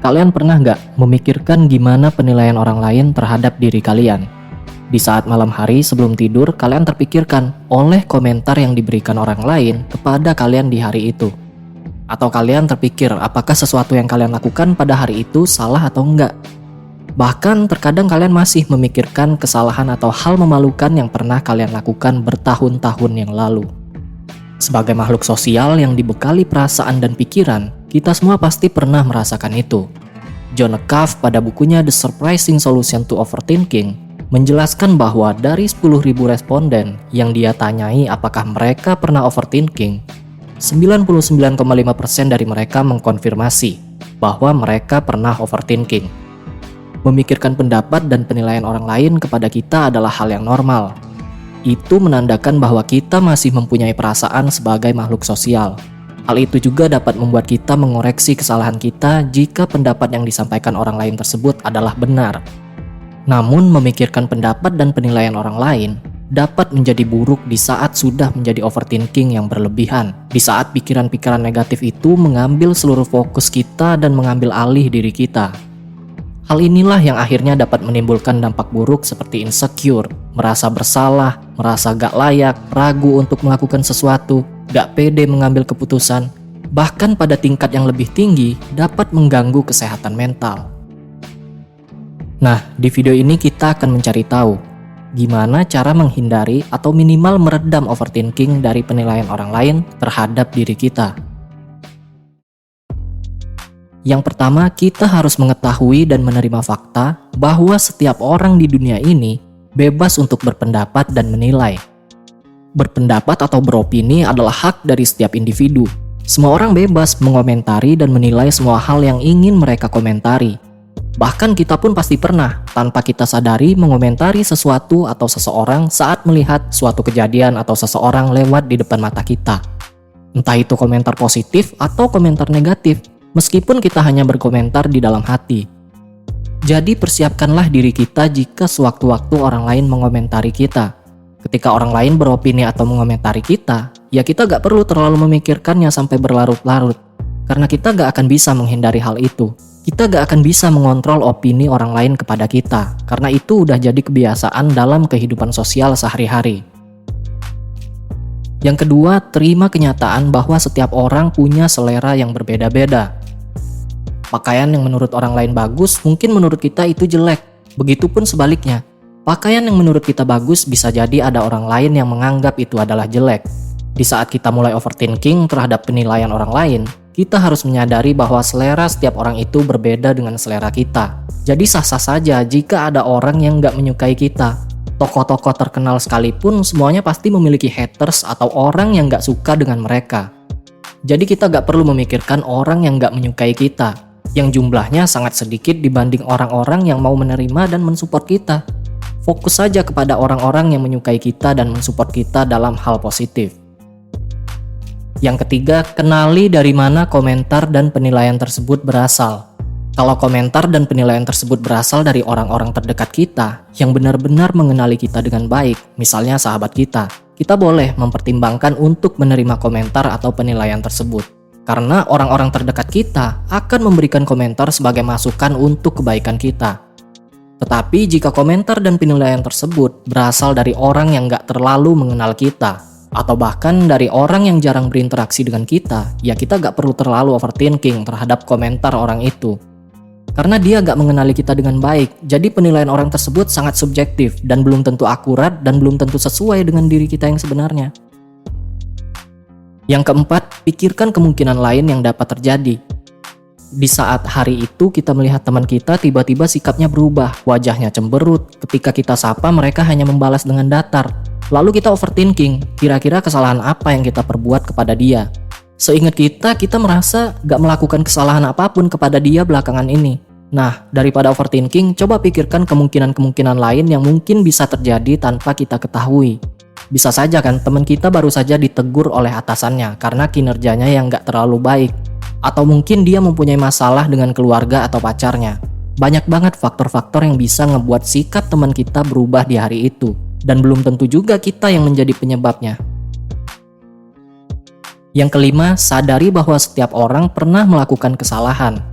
Kalian pernah nggak memikirkan gimana penilaian orang lain terhadap diri kalian? Di saat malam hari sebelum tidur, kalian terpikirkan oleh komentar yang diberikan orang lain kepada kalian di hari itu. Atau kalian terpikir apakah sesuatu yang kalian lakukan pada hari itu salah atau enggak. Bahkan terkadang kalian masih memikirkan kesalahan atau hal memalukan yang pernah kalian lakukan bertahun-tahun yang lalu. Sebagai makhluk sosial yang dibekali perasaan dan pikiran, kita semua pasti pernah merasakan itu. Jon Acuff pada bukunya The Surprising Solution to Overthinking menjelaskan bahwa dari 10.000 responden yang dia tanyai apakah mereka pernah overthinking, 99,5% dari mereka mengkonfirmasi bahwa mereka pernah overthinking. Memikirkan pendapat dan penilaian orang lain kepada kita adalah hal yang normal. Itu menandakan bahwa kita masih mempunyai perasaan sebagai makhluk sosial. Hal itu juga dapat membuat kita mengoreksi kesalahan kita jika pendapat yang disampaikan orang lain tersebut adalah benar. Namun, memikirkan pendapat dan penilaian orang lain dapat menjadi buruk di saat sudah menjadi overthinking yang berlebihan. Di saat pikiran-pikiran negatif itu mengambil seluruh fokus kita dan mengambil alih diri kita. Hal inilah yang akhirnya dapat menimbulkan dampak buruk seperti insecure, merasa bersalah, merasa gak layak, ragu untuk melakukan sesuatu, gak pede mengambil keputusan, bahkan pada tingkat yang lebih tinggi dapat mengganggu kesehatan mental. Nah, di video ini kita akan mencari tahu gimana cara menghindari atau minimal meredam overthinking dari penilaian orang lain terhadap diri kita. Yang pertama, kita harus mengetahui dan menerima fakta bahwa setiap orang di dunia ini bebas untuk berpendapat dan menilai. Berpendapat atau beropini adalah hak dari setiap individu. Semua orang bebas mengomentari dan menilai semua hal yang ingin mereka komentari. Bahkan kita pun pasti pernah, tanpa kita sadari, mengomentari sesuatu atau seseorang saat melihat suatu kejadian atau seseorang lewat di depan mata kita. Entah itu komentar positif atau komentar negatif, meskipun kita hanya berkomentar di dalam hati. Jadi persiapkanlah diri kita jika sewaktu-waktu orang lain mengomentari kita. Ketika orang lain beropini atau mengomentari kita, ya kita gak perlu terlalu memikirkannya sampai berlarut-larut. Karena kita gak akan bisa menghindari hal itu. Kita gak akan bisa mengontrol opini orang lain kepada kita, karena itu udah jadi kebiasaan dalam kehidupan sosial sehari-hari. Yang kedua, terima kenyataan bahwa setiap orang punya selera yang berbeda-beda. Pakaian yang menurut orang lain bagus, mungkin menurut kita itu jelek. Begitupun sebaliknya, pakaian yang menurut kita bagus bisa jadi ada orang lain yang menganggap itu adalah jelek. Di saat kita mulai overthinking terhadap penilaian orang lain, kita harus menyadari bahwa selera setiap orang itu berbeda dengan selera kita. Jadi sah-sah saja jika ada orang yang gak menyukai kita. Tokoh-tokoh terkenal sekalipun semuanya pasti memiliki haters atau orang yang gak suka dengan mereka. Jadi kita gak perlu memikirkan orang yang gak menyukai kita, yang jumlahnya sangat sedikit dibanding orang-orang yang mau menerima dan mensupport kita. Fokus saja kepada orang-orang yang menyukai kita dan mensupport kita dalam hal positif. Yang ketiga, kenali dari mana komentar dan penilaian tersebut berasal. Kalau komentar dan penilaian tersebut berasal dari orang-orang terdekat kita yang benar-benar mengenali kita dengan baik, misalnya sahabat kita boleh mempertimbangkan untuk menerima komentar atau penilaian tersebut. Karena orang-orang terdekat kita akan memberikan komentar sebagai masukan untuk kebaikan kita. Tetapi jika komentar dan penilaian tersebut berasal dari orang yang gak terlalu mengenal kita, atau bahkan dari orang yang jarang berinteraksi dengan kita, ya kita gak perlu terlalu overthinking terhadap komentar orang itu. Karena dia gak mengenali kita dengan baik, jadi penilaian orang tersebut sangat subjektif dan belum tentu akurat dan belum tentu sesuai dengan diri kita yang sebenarnya. Yang keempat, pikirkan kemungkinan lain yang dapat terjadi. Di saat hari itu kita melihat teman kita tiba-tiba sikapnya berubah, wajahnya cemberut, ketika kita sapa mereka hanya membalas dengan datar. Lalu kita overthinking, kira-kira kesalahan apa yang kita perbuat kepada dia. Seingat kita merasa gak melakukan kesalahan apapun kepada dia belakangan ini. Nah, daripada overthinking, coba pikirkan kemungkinan-kemungkinan lain yang mungkin bisa terjadi tanpa kita ketahui. Bisa saja kan teman kita baru saja ditegur oleh atasannya karena kinerjanya yang gak terlalu baik. Atau mungkin dia mempunyai masalah dengan keluarga atau pacarnya. Banyak banget faktor-faktor yang bisa ngebuat sikap teman kita berubah di hari itu. Dan belum tentu juga kita yang menjadi penyebabnya. Yang kelima, sadari bahwa setiap orang pernah melakukan kesalahan.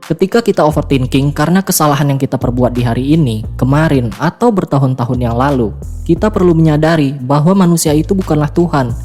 Ketika kita overthinking karena kesalahan yang kita perbuat di hari ini, kemarin, atau bertahun-tahun yang lalu, kita perlu menyadari bahwa manusia itu bukanlah Tuhan.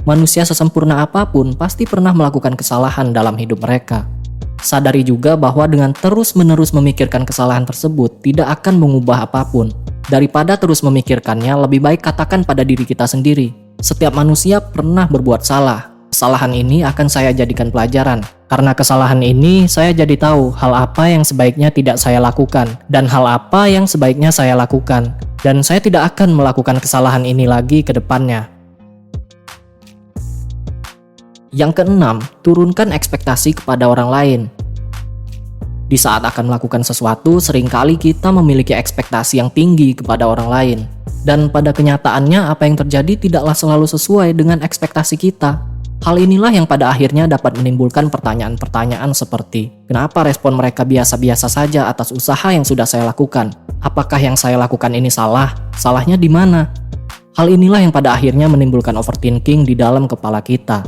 Manusia sesempurna apapun pasti pernah melakukan kesalahan dalam hidup mereka. Sadari juga bahwa dengan terus-menerus memikirkan kesalahan tersebut tidak akan mengubah apapun. Daripada terus memikirkannya, lebih baik katakan pada diri kita sendiri, setiap manusia pernah berbuat salah. Kesalahan ini akan saya jadikan pelajaran. Karena kesalahan ini, saya jadi tahu hal apa yang sebaiknya tidak saya lakukan, dan hal apa yang sebaiknya saya lakukan. Dan saya tidak akan melakukan kesalahan ini lagi ke depannya. Yang keenam, turunkan ekspektasi kepada orang lain. Di saat akan melakukan sesuatu, seringkali kita memiliki ekspektasi yang tinggi kepada orang lain. Dan pada kenyataannya, apa yang terjadi tidaklah selalu sesuai dengan ekspektasi kita. Hal inilah yang pada akhirnya dapat menimbulkan pertanyaan-pertanyaan seperti, kenapa respon mereka biasa-biasa saja atas usaha yang sudah saya lakukan? Apakah yang saya lakukan ini salah? Salahnya di mana? Hal inilah yang pada akhirnya menimbulkan overthinking di dalam kepala kita.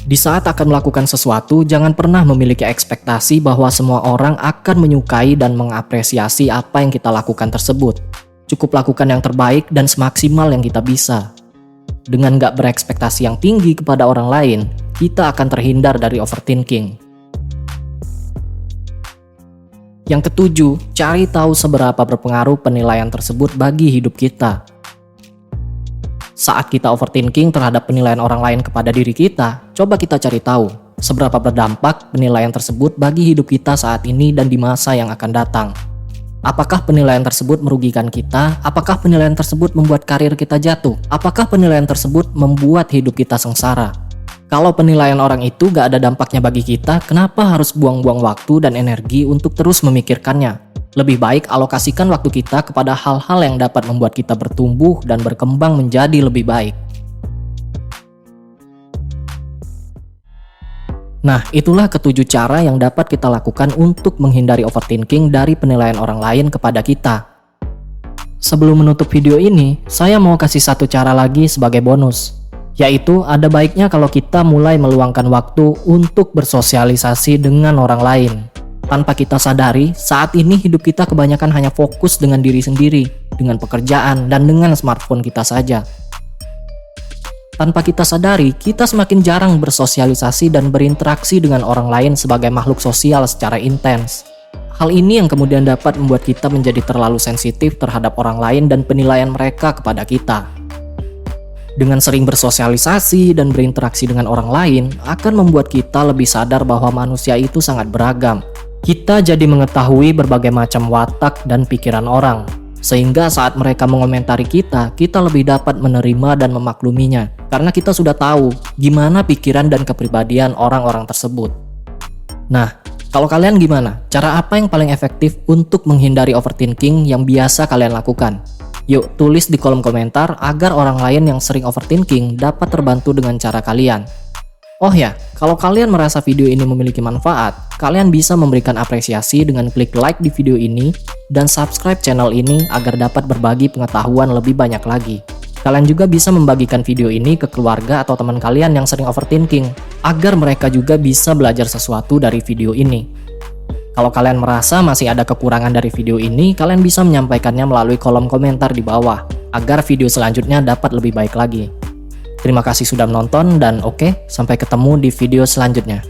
Di saat akan melakukan sesuatu, jangan pernah memiliki ekspektasi bahwa semua orang akan menyukai dan mengapresiasi apa yang kita lakukan tersebut. Cukup lakukan yang terbaik dan semaksimal yang kita bisa. Dengan gak berekspektasi yang tinggi kepada orang lain, kita akan terhindar dari overthinking. Yang ketujuh, cari tahu seberapa berpengaruh penilaian tersebut bagi hidup kita. Saat kita overthinking terhadap penilaian orang lain kepada diri kita, coba kita cari tahu seberapa berdampak penilaian tersebut bagi hidup kita saat ini dan di masa yang akan datang. Apakah penilaian tersebut merugikan kita? Apakah penilaian tersebut membuat karir kita jatuh? Apakah penilaian tersebut membuat hidup kita sengsara? Kalau penilaian orang itu gak ada dampaknya bagi kita, kenapa harus buang-buang waktu dan energi untuk terus memikirkannya? Lebih baik alokasikan waktu kita kepada hal-hal yang dapat membuat kita bertumbuh dan berkembang menjadi lebih baik. Nah, itulah ketujuh cara yang dapat kita lakukan untuk menghindari overthinking dari penilaian orang lain kepada kita. Sebelum menutup video ini, saya mau kasih satu cara lagi sebagai bonus. Yaitu, ada baiknya kalau kita mulai meluangkan waktu untuk bersosialisasi dengan orang lain. Tanpa kita sadari, saat ini hidup kita kebanyakan hanya fokus dengan diri sendiri, dengan pekerjaan, dan dengan smartphone kita saja. Tanpa kita sadari, kita semakin jarang bersosialisasi dan berinteraksi dengan orang lain sebagai makhluk sosial secara intens. Hal ini yang kemudian dapat membuat kita menjadi terlalu sensitif terhadap orang lain dan penilaian mereka kepada kita. Dengan sering bersosialisasi dan berinteraksi dengan orang lain, akan membuat kita lebih sadar bahwa manusia itu sangat beragam. Kita jadi mengetahui berbagai macam watak dan pikiran orang. Sehingga saat mereka mengomentari kita lebih dapat menerima dan memakluminya. Karena kita sudah tahu gimana pikiran dan kepribadian orang-orang tersebut. Nah, kalau kalian gimana? Cara apa yang paling efektif untuk menghindari overthinking yang biasa kalian lakukan? Yuk, tulis di kolom komentar agar orang lain yang sering overthinking dapat terbantu dengan cara kalian. Oh ya, kalau kalian merasa video ini memiliki manfaat, kalian bisa memberikan apresiasi dengan klik like di video ini dan subscribe channel ini agar dapat berbagi pengetahuan lebih banyak lagi. Kalian juga bisa membagikan video ini ke keluarga atau teman kalian yang sering overthinking, agar mereka juga bisa belajar sesuatu dari video ini. Kalau kalian merasa masih ada kekurangan dari video ini, kalian bisa menyampaikannya melalui kolom komentar di bawah, agar video selanjutnya dapat lebih baik lagi. Terima kasih sudah menonton dan oke, sampai ketemu di video selanjutnya.